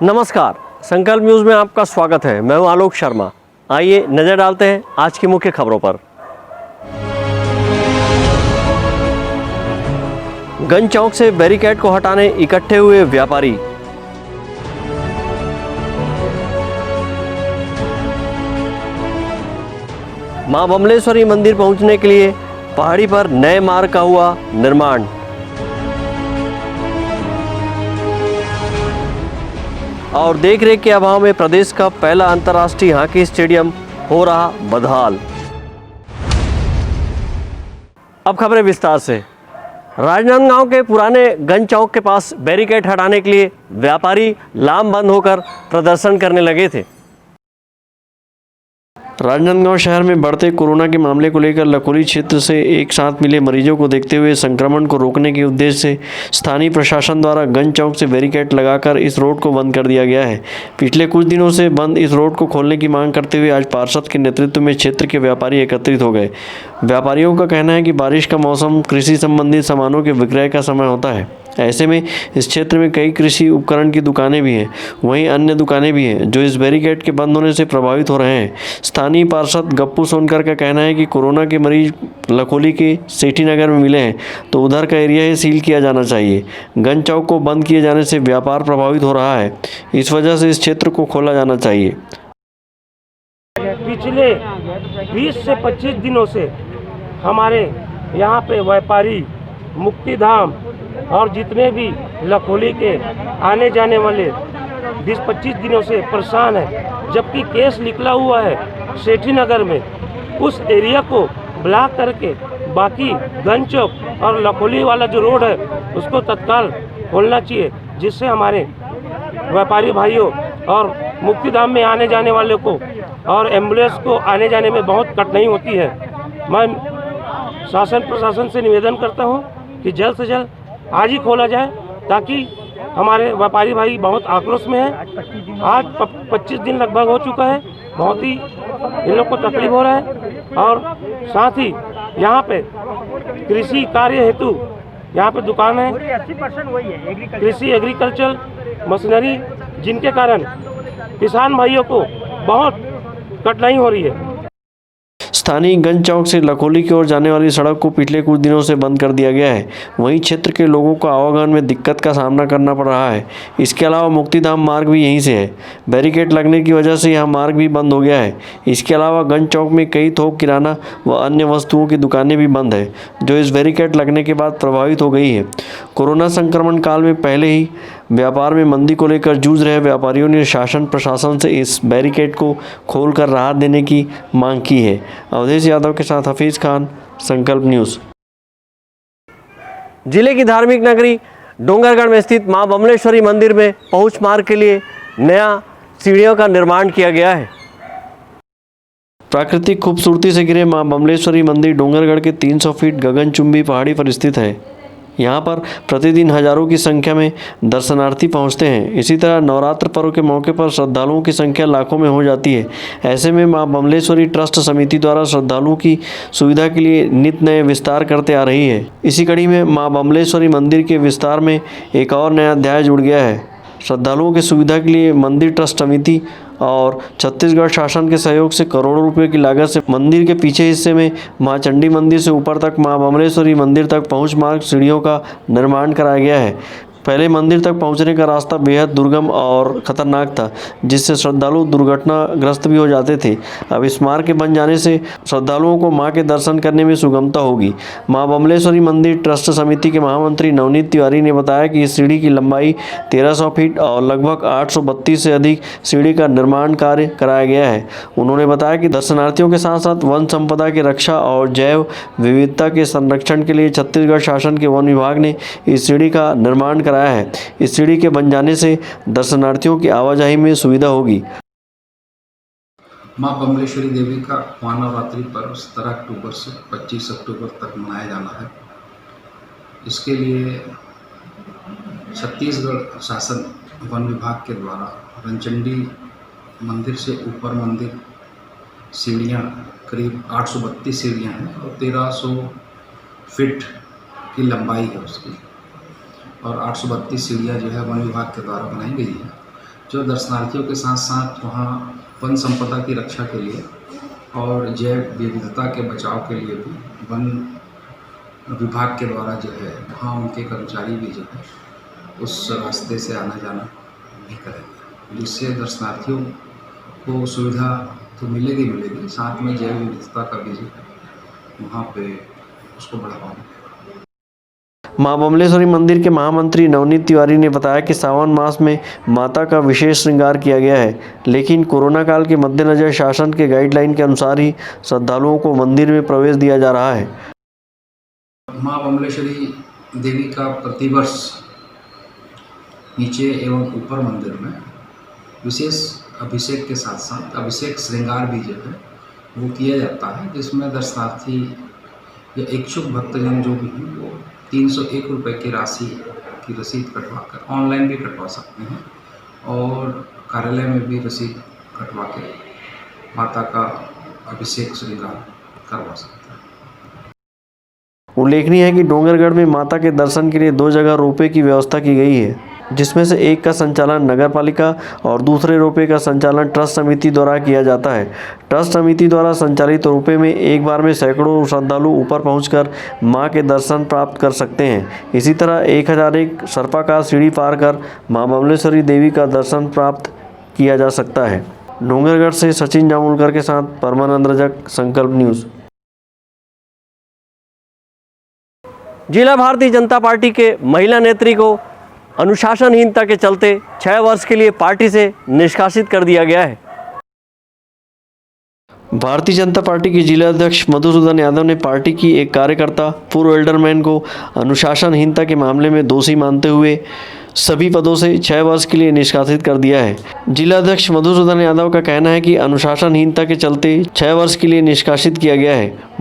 नमस्कार, संकल्प न्यूज़ में आपका स्वागत है। मैं हूं आलोक शर्मा। आइए नज़र डालते हैं आज की मुख्य खबरों पर। गंज चौक से बैरिकेड को हटाने इकट्ठे हुए व्यापारी। मां बमलेश्वरी मंदिर पहुंचने के लिए पहाड़ी पर नए मार्ग का हुआ निर्माण। और देखरेख के अभाव में प्रदेश का पहला अंतर्राष्ट्रीय हॉकी स्टेडियम हो रहा बदहाल। अब खबरें विस्तार से। राजनांदगांव के पुराने गंज चौक के पास बैरिकेड हटाने के लिए व्यापारी लामबंद होकर प्रदर्शन करने लगे थे। राजनांदगांव शहर में बढ़ते कोरोना के मामले को लेकर लखोली क्षेत्र से एक साथ मिले मरीजों को देखते हुए संक्रमण को रोकने के उद्देश्य से स्थानीय प्रशासन द्वारा गंज चौक से बैरिकेड लगाकर इस रोड को बंद कर दिया गया है। पिछले कुछ दिनों से बंद इस रोड को खोलने की मांग करते हुए आज पार्षद के नेतृत्व में क्षेत्र के व्यापारी एकत्रित हो गए। व्यापारियों का कहना है कि बारिश का मौसम कृषि संबंधित सामानों के विक्रय का समय होता है। ऐसे में इस क्षेत्र में कई कृषि उपकरण की दुकानें भी हैं, वहीं अन्य दुकानें भी हैं जो इस बैरिकेड के बंद होने से प्रभावित हो रहे हैं। स्थानीय पार्षद गप्पू सोनकर का कहना है कि कोरोना के मरीज लखोली के सेठी नगर में मिले हैं तो उधर का एरिया ही सील किया जाना चाहिए। गंज चौक को बंद किए जाने से व्यापार प्रभावित हो रहा है, इस वजह से इस क्षेत्र को खोला जाना चाहिए। पिछले 20 से 25 दिनों से हमारे यहाँ पे व्यापारी मुक्तिधाम और जितने भी लखोली के आने जाने वाले 20-25 दिनों से परेशान है, जबकि केस निकला हुआ है सेठी नगर में। उस एरिया को ब्लॉक करके बाकी गंज चौक और लखोली वाला जो रोड है उसको तत्काल खोलना चाहिए, जिससे हमारे व्यापारी भाइयों और मुक्तिधाम में आने जाने वाले को और एम्बुलेंस को आने जाने में बहुत कठिनाई होती है। मैं शासन प्रशासन से निवेदन करता हूं कि जल्द से जल्द आज ही खोला जाए, ताकि हमारे व्यापारी भाई बहुत आक्रोश में हैं। आज 25 दिन लगभग हो चुका है, बहुत ही इन लोग को तकलीफ हो रहा है। और साथ ही यहाँ पे कृषि कार्य हेतु यहाँ पे दुकान है, 80% वही है कृषि एग्रीकल्चर मशीनरी, जिनके कारण किसान भाइयों को बहुत कठिनाई हो रही है। स्थानीय गंज चौक से लखोली की ओर जाने वाली सड़क को पिछले कुछ दिनों से बंद कर दिया गया है, वहीं क्षेत्र के लोगों को आवागमन में दिक्कत का सामना करना पड़ रहा है। इसके अलावा मुक्तिधाम मार्ग भी यहीं से है, बैरिकेड लगने की वजह से यह मार्ग भी बंद हो गया है। इसके अलावा गंज चौक में कई थोक किराना व अन्य वस्तुओं की दुकानें भी बंद है, जो इस बैरिकेड लगने के बाद प्रभावित हो गई है। कोरोना संक्रमण काल में पहले ही व्यापार में मंदी को लेकर जूझ रहे व्यापारियों ने शासन प्रशासन से इस बैरिकेड को खोलकर राहत देने की मांग की है। अवधेश यादव के साथ हफीज खान, संकल्प न्यूज़। जिले की धार्मिक नगरी डोंगरगढ़ में स्थित मां बमलेश्वरी मंदिर में पहुंच मार्ग के लिए नया सीढ़ियों का निर्माण किया गया है। प्राकृतिक खूबसूरती से घिरे मां बमलेश्वरी मंदिर डोंगरगढ़ के 300 फीट गगनचुंबी पहाड़ी पर स्थित है। यहाँ पर प्रतिदिन हजारों की संख्या में दर्शनार्थी पहुँचते हैं। इसी तरह नवरात्र पर्व के मौके पर श्रद्धालुओं की संख्या लाखों में हो जाती है। ऐसे में मां बमलेश्वरी ट्रस्ट समिति द्वारा श्रद्धालुओं की सुविधा के लिए नित नए विस्तार करते आ रही है। इसी कड़ी में मां बमलेश्वरी मंदिर के विस्तार में एक और नया अध्याय जुड़ गया है। श्रद्धालुओं की सुविधा के लिए मंदिर ट्रस्ट समिति और छत्तीसगढ़ शासन के सहयोग से करोड़ों रुपए की लागत से मंदिर के पीछे हिस्से में मां चंडी मंदिर से ऊपर तक मां बमलेश्वरी मंदिर तक पहुंच मार्ग सीढ़ियों का निर्माण कराया गया है। पहले मंदिर तक पहुंचने का रास्ता बेहद दुर्गम और खतरनाक था, जिससे श्रद्धालु दुर्घटनाग्रस्त भी हो जाते थे। अब इस मार्ग के बन जाने से श्रद्धालुओं को मां के दर्शन करने में सुगमता होगी। मां बमलेश्वरी मंदिर ट्रस्ट समिति के महामंत्री नवनीत तिवारी ने बताया कि इस सीढ़ी की लंबाई 1300 फीट और लगभग 832 से अधिक सीढ़ी का निर्माण कार्य कराया गया है। उन्होंने बताया कि दर्शनार्थियों के साथ साथ वन संपदा की रक्षा और जैव विविधता के संरक्षण के लिए छत्तीसगढ़ शासन के वन विभाग ने इस सीढ़ी का निर्माण है। इस सीढ़ी के बन जाने से दर्शनार्थियों की आवाजाही में सुविधा होगी। मां बमलेश्वरी देवी का महानवरात्रि पर्व 17 अक्टूबर से 25 अक्टूबर तक मनाया जाना है। इसके लिए छत्तीसगढ़ शासन वन विभाग के द्वारा रनचंडी मंदिर से ऊपर मंदिर सीढ़ियाँ करीब 832 सीढ़ियाँ हैं और 1300 फीट की लंबाई है उसकी, और 832 सीढ़ियाँ जो है वन विभाग के द्वारा बनाई गई है। जो दर्शनार्थियों के साथ साथ वहाँ वन संपदा की रक्षा के लिए और जैव विविधता के बचाव के लिए भी वन विभाग के द्वारा जो है वहाँ उनके कर्मचारी भी जो है उस रास्ते से आना जाना भी करेंगे, जिससे दर्शनार्थियों को सुविधा तो मिलेगी, साथ में जैव विविधता का भी जो है वहाँ पे उसको बढ़ावा मिलेगा। मां बमलेश्वरी मंदिर के महामंत्री नवनीत तिवारी ने बताया कि सावन मास में माता का विशेष श्रृंगार किया गया है, लेकिन कोरोना काल के मद्देनजर शासन के गाइडलाइन के अनुसार ही श्रद्धालुओं को मंदिर में प्रवेश दिया जा रहा है। मां बमलेश्वरी देवी का प्रतिवर्ष नीचे एवं ऊपर मंदिर में विशेष अभिषेक के साथ साथ अभिषेक श्रृंगार भी जो है वो किया जाता है, जिसमें दर्शनार्थी या इच्छुक भक्तजन जो भी हैं वो 301 रुपये की राशि की रसीद कटवा कर ऑनलाइन भी कटवा सकते हैं और कार्यालय में भी रसीद कटवा के माता का अभिषेक श्रृंगार करवा सकते हैं। उल्लेखनीय है कि डोंगरगढ़ में माता के दर्शन के लिए 2 जगह रोपवे की व्यवस्था की गई है, जिसमें से एक का संचालन नगर पालिका और दूसरे रोपवे का संचालन ट्रस्ट समिति द्वारा किया जाता है। ट्रस्ट समिति द्वारा संचालित रोपवे में एक बार में सैकड़ों श्रद्धालु ऊपर पहुंचकर मां के दर्शन प्राप्त कर सकते हैं। इसी तरह 1001 सर्पाकार सीढ़ी पार कर मां बमलेश्वरी देवी का दर्शन प्राप्त किया जा सकता है। डोंगरगढ़ से सचिन जामुलकर के साथ परमानंद रजक, संकल्प न्यूज़। जिला भारतीय जनता पार्टी के महिला नेत्री को अनुशासनहीनता के चलते 6 वर्ष के लिए पार्टी से निष्कासित कर दिया गया है। भारतीय जनता पार्टी के जिला अध्यक्ष मधुसूदन यादव ने पार्टी की एक कार्यकर्ता पूर्व एल्डरमैन को अनुशासनहीनता के मामले में दोषी मानते हुए सभी पदों से 6 वर्ष के लिए निष्कासित कर दिया है। जिला अध्यक्ष मधुसूदन यादव का कहना है कि अनुशासनहीनता के चलते 6 वर्ष के लिए निष्कासित किया गया है।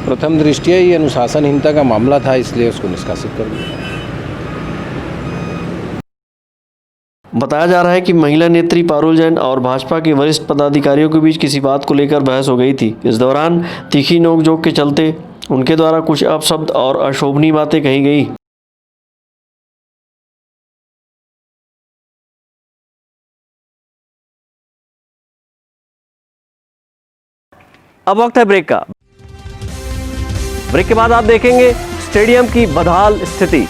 प्रथम दृष्टया ये अनुशासनहीनता का मामला था, इसलिए उसको निष्कासित कर दिया। बताया जा रहा है कि महिला नेत्री पारुल जैन और भाजपा के वरिष्ठ पदाधिकारियों के बीच किसी बात को लेकर बहस हो गई थी। इस दौरान तीखी नोकझोंक के चलते उनके द्वारा कुछ अपशब्द और अशोभनीय बातें कही गई। अब वक्त है ब्रेक का। ब्रेक के बाद आप देखेंगे स्टेडियम की बदहाल स्थिति।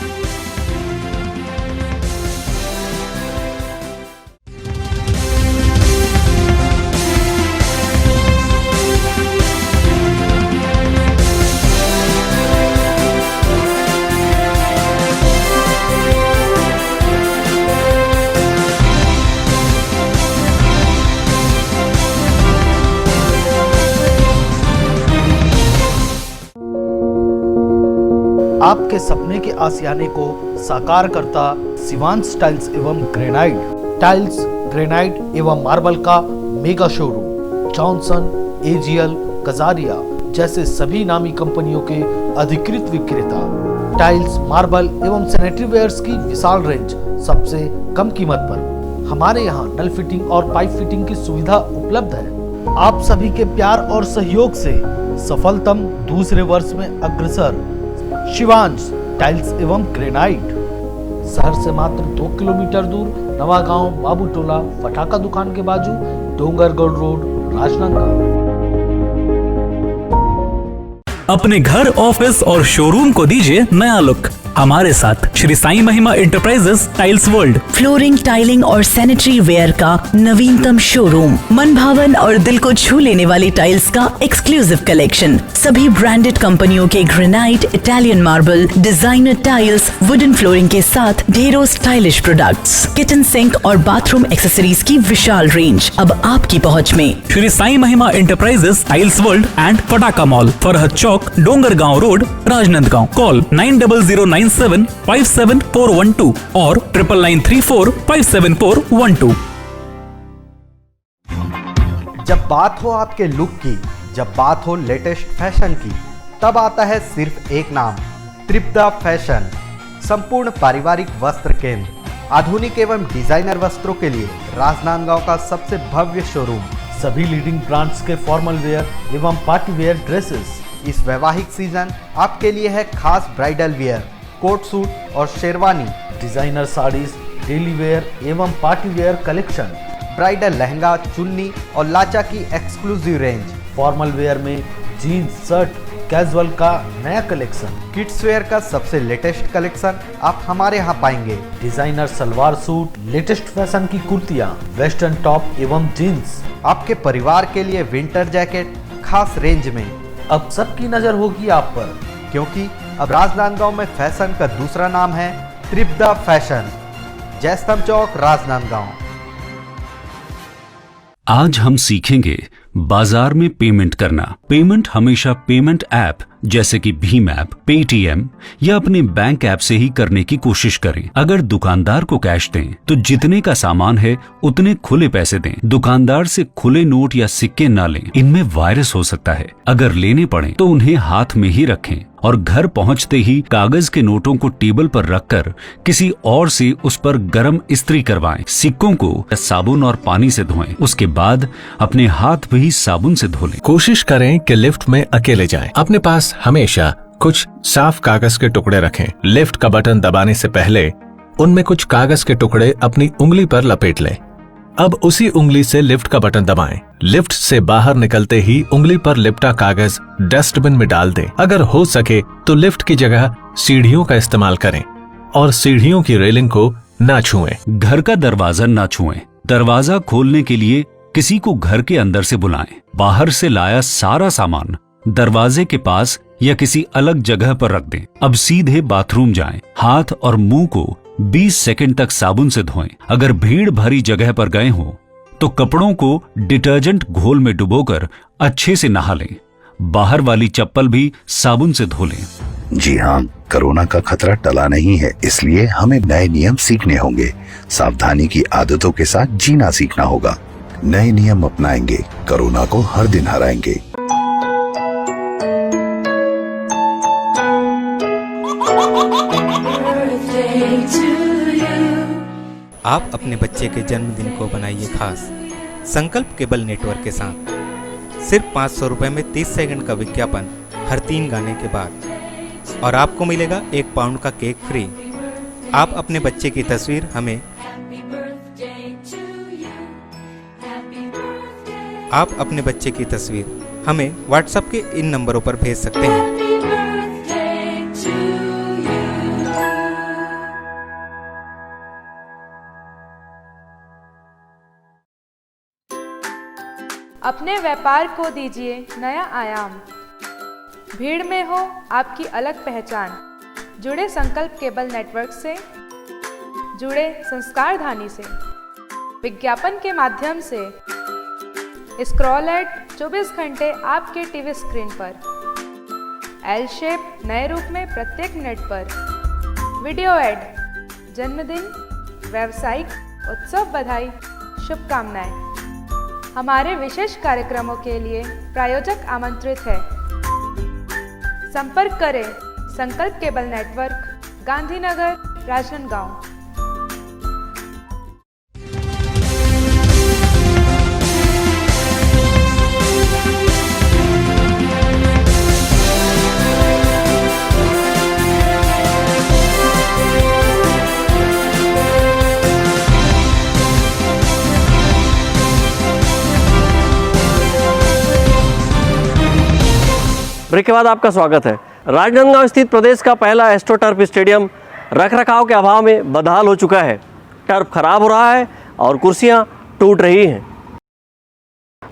आपके सपने के आशियाने को साकार करता शिवांश टाइल्स एवं ग्रेनाइट। टाइल्स, ग्रेनाइट एवं मार्बल का mega showroom. Johnson, AGL, Kajaria जैसे सभी नामी कंपनियों के अधिकृत विक्रेता। टाइल्स, मार्बल एवं सैनिटरी वेयर्स की विशाल रेंज सबसे कम कीमत पर। हमारे यहाँ नल फिटिंग और पाइप फिटिंग की सुविधा उपलब्ध है। आप सभी के प्यार और सहयोग से सफलतम दूसरे वर्ष में अग्रसर शिवांश टाइल्स एवं ग्रेनाइट। शहर से मात्र 2 किलोमीटर दूर नवागांव बाबूटोला फटाका दुकान के बाजू डोंगरगढ़ रोड, राजनांदगांव। अपने घर, ऑफिस और शोरूम को दीजिए नया लुक हमारे साथ श्री साईं महिमा enterprises tiles world. Flooring, tiling और सैनिटरी वेयर का नवीनतम शोरूम। मन भावन और दिल को छू लेने वाली टाइल्स का एक्सक्लूसिव कलेक्शन। सभी ब्रांडेड कंपनियों के granite, Italian marble, designer tiles, wooden flooring के साथ ढेरों स्टाइलिश प्रोडक्ट्स, किचन सिंक और बाथरूम एक्सेसरीज की विशाल रेंज अब आपकी पहुंच में। श्री साईं महिमा एंटरप्राइजेस टाइल्स वर्ल्ड एंड फटाका मॉल, फरहद चौक, डोंगरगांव रोड, राजनांदगांव। कॉल 9009757412 और 9993457412। जब बात हो आपके लुक की, जब बात हो लेटेस्ट फैशन की, तब आता है सिर्फ एक नाम, तृप्ता फैशन। संपूर्ण पारिवारिक वस्त्र केंद्र। आधुनिक एवं डिजाइनर वस्त्रों के लिए राजनांदगांव का सबसे भव्य शोरूम। सभी लीडिंग ब्रांड्स के फॉर्मल वेयर एवं पार्टी वेयर ड्रेसेस। इस वैवाहिक सीजन आपके लिए है खास ब्राइडल वियर। कोट सूट और sherwani, designer saris, daily wear एवं party wear collection, bridal lehenga, चुन्नी और लाचा की एक्सक्लूसिव रेंज, फॉर्मल वेयर में जीन्स, शर्ट, कैजुअल का नया कलेक्शन, किड्स वेयर का सबसे लेटेस्ट कलेक्शन आप हमारे यहाँ पाएंगे। Designer salwar suit, latest fashion की कुर्तियाँ, वेस्टर्न टॉप एवं जीन्स, आपके परिवार के लिए विंटर जैकेट खास रेंज में। अब सबकी नजर होगी आप पर, क्योंकि अब राजनांदगांव में फैशन का दूसरा नाम है त्रिपदा फैशन, जयस्तंभ चौक, राजनांदगांव। आज हम सीखेंगे बाजार में पेमेंट करना। पेमेंट हमेशा पेमेंट ऐप जैसे कि भीम ऐप, पेटीएम या अपने बैंक ऐप से ही करने की कोशिश करें। अगर दुकानदार को कैश दें तो जितने का सामान है उतने खुले पैसे दें। दुकानदार से खुले नोट या सिक्के ना लें, इनमें वायरस हो सकता है। अगर लेने पड़े तो उन्हें हाथ में ही रखें और घर पहुंचते ही कागज के नोटों को टेबल पर रखकर किसी और से उस पर गर्म इस्त्री करवाएं। सिक्कों को साबुन और पानी से धोएं, उसके बाद अपने हाथ भी साबुन से धो लें। कोशिश करें कि लिफ्ट में अकेले जाएं। अपने पास हमेशा कुछ साफ कागज के टुकड़े रखें। लिफ्ट का बटन दबाने से पहले उनमें कुछ कागज के टुकड़े अपनी उंगली पर लपेट लें। अब उसी उंगली से लिफ्ट का बटन दबाएं। लिफ्ट से बाहर निकलते ही उंगली पर लिपटा कागज डस्टबिन में डाल दें। अगर हो सके तो लिफ्ट की जगह सीढ़ियों का इस्तेमाल करें और सीढ़ियों की रेलिंग को ना छुएं। घर का दरवाजा ना छुएं। दरवाजा खोलने के लिए किसी को घर के अंदर से बुलाएं। बाहर से लाया सारा सामान दरवाजे के पास या किसी अलग जगह पर रख दें। अब सीधे बाथरूम जाएं। हाथ और मुंह को 20 सेकंड तक साबुन से धोएं। अगर भीड़ भरी जगह पर गए हो तो कपड़ों को डिटर्जेंट घोल में डुबोकर अच्छे से नहा लें। बाहर वाली चप्पल भी साबुन से धो लें। जी हाँ, कोरोना का खतरा टला नहीं है, इसलिए हमें नए नियम सीखने होंगे। सावधानी की आदतों के साथ जीना सीखना होगा। नए नियम अपनाएंगे, कोरोना को हर दिन हराएंगे। आप अपने बच्चे के जन्मदिन को बनाइए खास संकल्प केबल नेटवर्क के साथ। सिर्फ 500 रुपए में 30 सेकंड का विज्ञापन हर 3 गाने के बाद और आपको मिलेगा 1 पाउंड का केक फ्री। आप अपने बच्चे की तस्वीर हमें व्हाट्सएप के इन नंबरों पर भेज सकते हैं। अपने व्यापार को दीजिए नया आयाम। भीड़ में हो आपकी अलग पहचान। जुड़े संकल्प केबल नेटवर्क से, जुड़े संस्कारधानी से। विज्ञापन के माध्यम से स्क्रॉल एड 24 घंटे आपके टीवी स्क्रीन पर। एल शेप नए रूप में प्रत्येक मिनट पर। वीडियो एड, जन्मदिन, व्यावसायिक उत्सव बधाई, शुभकामनाएं। हमारे विशेष कार्यक्रमों के लिए प्रायोजक आमंत्रित है। संपर्क करें Sankalp cable network, Gandhinagar, Rajnandgaon. Break के बाद आपका स्वागत है। राजनांदगांव स्थित प्रदेश का पहला एस्ट्रोटर्फ स्टेडियम रखरखाव के अभाव में बदहाल हो चुका है। टर्फ खराब हो रहा है और कुर्सियां टूट रही हैं।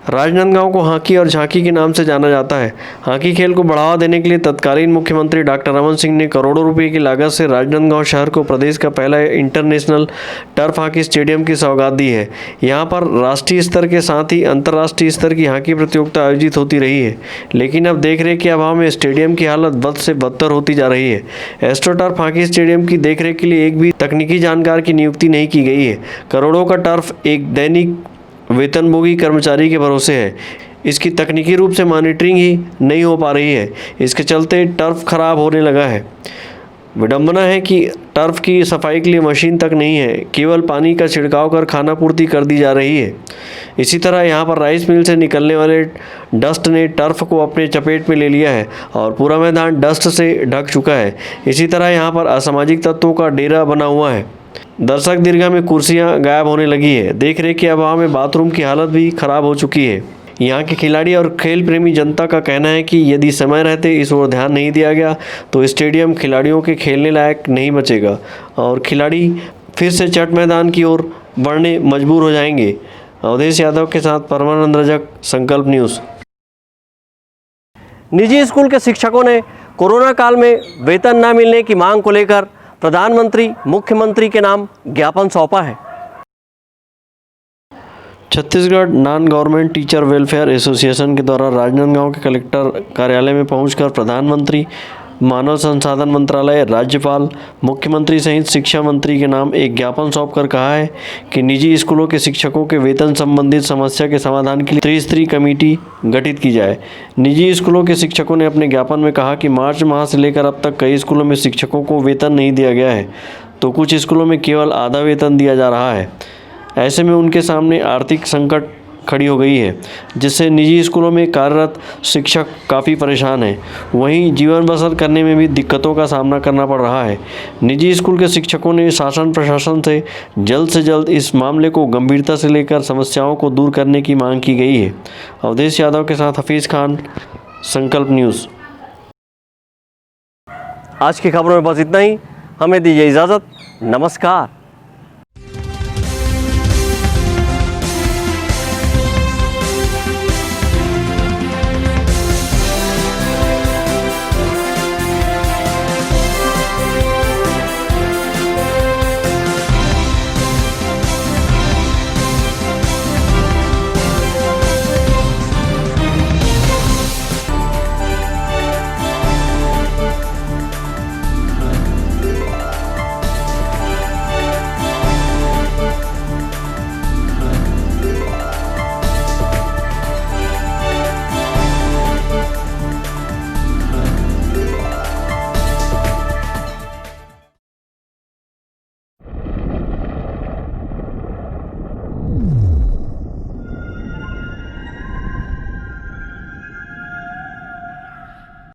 राजनांदगांव को हॉकी और झांकी के नाम से जाना जाता है। हॉकी खेल को बढ़ावा देने के लिए तत्कालीन मुख्यमंत्री डॉक्टर रमन सिंह ने करोड़ों रुपए की लागत से राजनांदगांव शहर को प्रदेश का पहला इंटरनेशनल टर्फ हॉकी स्टेडियम की सौगात दी है। यहां पर राष्ट्रीय स्तर के साथ ही अंतर्राष्ट्रीय स्तर की हॉकी प्रतियोगिता आयोजित होती रही है, लेकिन अब देखरेख के अभाव में स्टेडियम की हालत बद से बदतर होती जा रही है। एस्ट्रोटर्फ हॉकी स्टेडियम की देखरेख के लिए एक भी तकनीकी जानकार की नियुक्ति नहीं की गई है। करोड़ों का टर्फ एक दैनिक वेतनभोगी कर्मचारी के भरोसे है। इसकी तकनीकी रूप से मॉनिटरिंग ही नहीं हो पा रही है। इसके चलते टर्फ खराब होने लगा है। विडंबना है कि टर्फ की सफाई के लिए मशीन तक नहीं है, केवल पानी का छिड़काव कर खाना पूर्ति कर दी जा रही है। इसी तरह यहाँ पर राइस मिल से निकलने वाले डस्ट ने टर्फ को अपने चपेट में ले लिया है और पूरा मैदान डस्ट से ढक चुका है। इसी तरह यहाँ पर असामाजिक तत्वों का डेरा बना हुआ है। दर्शक दीर्घा में कुर्सियाँ गायब होने लगी है। देख रेख के अभाव में बाथरूम की हालत भी खराब हो चुकी है। यहाँ के खिलाड़ी और खेल प्रेमी जनता का कहना है कि यदि समय रहते इस ओर ध्यान नहीं दिया गया तो स्टेडियम खिलाड़ियों के खेलने लायक नहीं बचेगा और खिलाड़ी फिर से चट मैदान की ओर बढ़ने मजबूर हो जाएंगे। अवधेश यादव के साथ परमानंद रजक, संकल्प न्यूज़। निजी स्कूल के शिक्षकों ने कोरोना काल में वेतन न मिलने की मांग को लेकर प्रधानमंत्री, मुख्यमंत्री के नाम ज्ञापन सौंपा है। Chhattisgarh non government teacher welfare association के द्वारा राजनांदगांव के कलेक्टर कार्यालय में पहुंचकर प्रधानमंत्री, मानव संसाधन मंत्रालय, राज्यपाल, मुख्यमंत्री सहित शिक्षा मंत्री के नाम एक ज्ञापन सौंपकर कहा है कि निजी स्कूलों के शिक्षकों के वेतन संबंधित समस्या के समाधान के लिए त्रिस्तरीय कमेटी गठित की जाए। निजी स्कूलों के शिक्षकों ने अपने ज्ञापन में कहा कि मार्च माह से लेकर अब तक कई स्कूलों में शिक्षकों को वेतन नहीं दिया गया है, तो कुछ स्कूलों में केवल आधा वेतन दिया जा रहा है। ऐसे में उनके सामने आर्थिक संकट खड़ी हो गई है, जिससे निजी स्कूलों में कार्यरत शिक्षक काफ़ी परेशान हैं। वहीं जीवन बसर करने में भी दिक्कतों का सामना करना पड़ रहा है। निजी स्कूल के शिक्षकों ने शासन प्रशासन से जल्द इस मामले को गंभीरता से लेकर समस्याओं को दूर करने की मांग की गई है। अवधेश यादव के साथ हफीज़ खान, संकल्प न्यूज़। आज की खबरों में बस इतना ही। हमें दीजिए इजाज़त। नमस्कार।